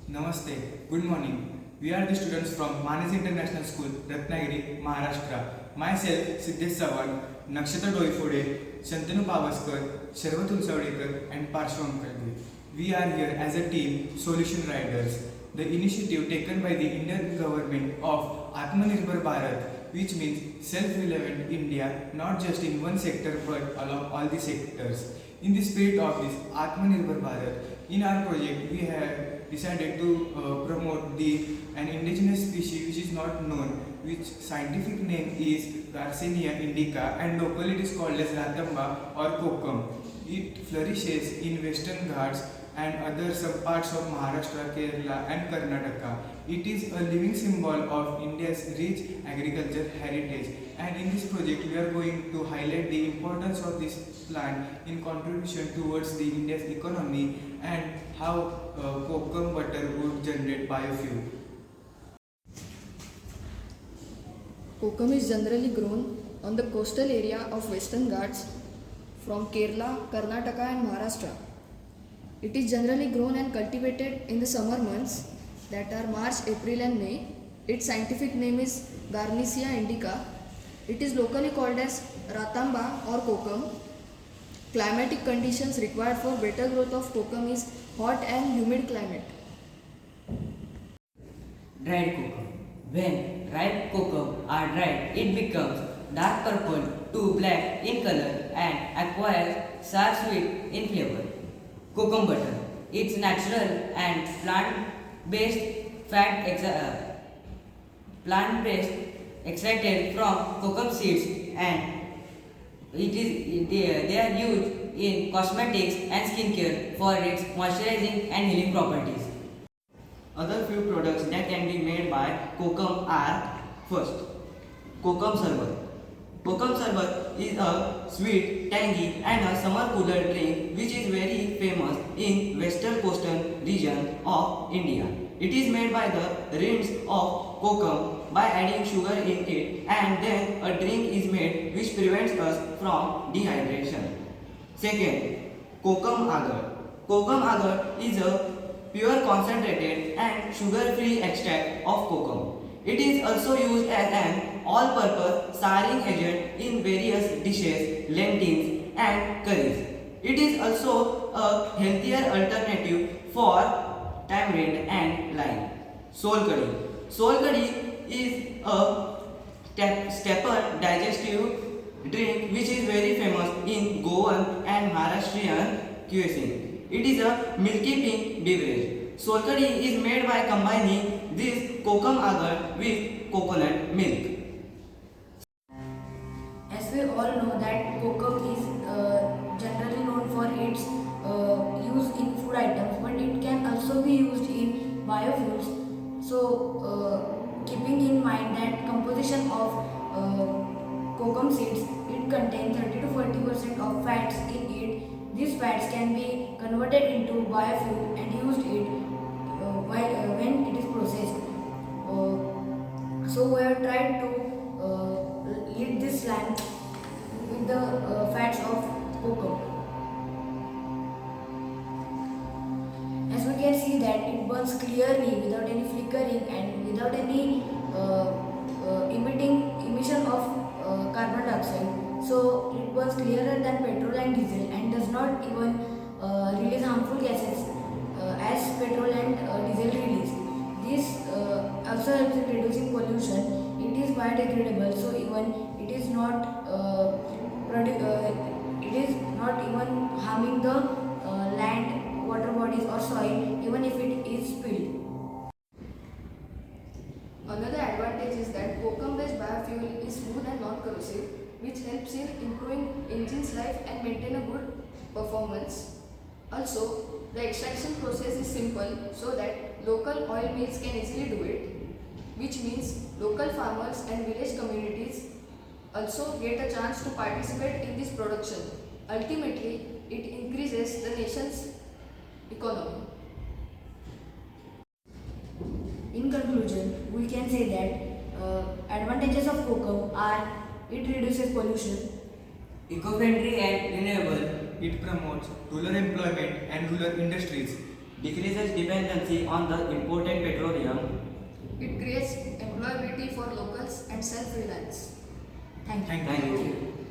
Namaste, good morning. We are the students from Manas International School, Ratnagiri, Maharashtra. Myself, Siddhesh Sawan, Nakshatra Doifode, Shantanu Pavaskar, Sharvat Ulsavadekar and Parshvam Kalvi. We are here as a team, Solution Riders. The initiative taken by the Indian government of Atmanirbhar Bharat, which means self-reliant India, not just in one sector but along all the sectors. In the spirit of this Atmanirbhar Bharat, in our project we have decided to promote an indigenous species which is not known, which scientific name is Garcinia indica and locally it is called as Ratamba or Kokum. It flourishes in western Ghats and other some parts of Maharashtra, Kerala and Karnataka. It is a living symbol of India's rich agriculture heritage, and in this project we are going to highlight the importance of this plant in contribution towards the India's economy and how kokum butter would generate biofuel. Kokum is generally grown on the coastal area of Western Ghats from Kerala, Karnataka and Maharashtra. It is generally grown and cultivated in the summer months, that are March, April and May. Its scientific name is Garcinia indica. It is locally called as Ratamba or Kokum. Climatic conditions required for better growth of kokum is hot and humid climate. Dried kokum. When ripe kokum are dried, it becomes dark purple to black in color and acquires sour sweet in flavor. Kokum butter. It's natural and plant-based plant-based extracted from kokum seeds, and they are used in cosmetics and skincare for its moisturizing and healing properties. Other few products that can be made by kokum are: first, kokum sarbat. Kokum sarbat is a sweet, tangy and a summer cooler drink which is very famous in western coastal region of India. It is made by the rinds of kokum by adding sugar in it, and then a drink is made which prevents us from dehydration. Second, kokum agar. Kokum agar is a pure concentrated and sugar-free extract of kokum. It is also used as an all-purpose souring agent in various dishes, lentils and curries. It is also a healthier alternative for tamarind and lime. Sol curry. Sol curry is a staple digestive drink which is very famous in Goan and Maharashtrian cuisine. It is a milky pink beverage. Sol curry is made by combining this kokum agar with coconut milk. As we all know that kokum is generally known for its use in food items, but it can also be used in biofuels. So, keeping in mind that composition of kokum seeds, it contains 30 to 40% of fats in it. These fats can be converted into biofuel and used when it is processed. So we have tried to lead this lamp with the fats of kokum. As we can see that it burns clearly without any flickering and without any emission of carbon dioxide. So it burns clearer than petrol and diesel and does not even release harmful gases as petrol and diesel release. This also helps in reducing pollution. It is biodegradable, so even it is not even harming the land, water bodies or soil, even if it is spilled. Another advantage is that kokum-based biofuel is smooth and non-corrosive, which helps in improving engine's life and maintain a good performance. Also, the extraction process is simple so that local oil mills can easily do it, which means local farmers and village communities also get a chance to participate in this production. Ultimately, it increases the nation's economy. In conclusion, we can say that advantages of kokum are: it reduces pollution, Eco-friendly and renewable. It promotes rural employment and rural industries. decreases dependency on the imported petroleum. It creates employability for locals and self-reliance. Thank you. Thank Thank you. you.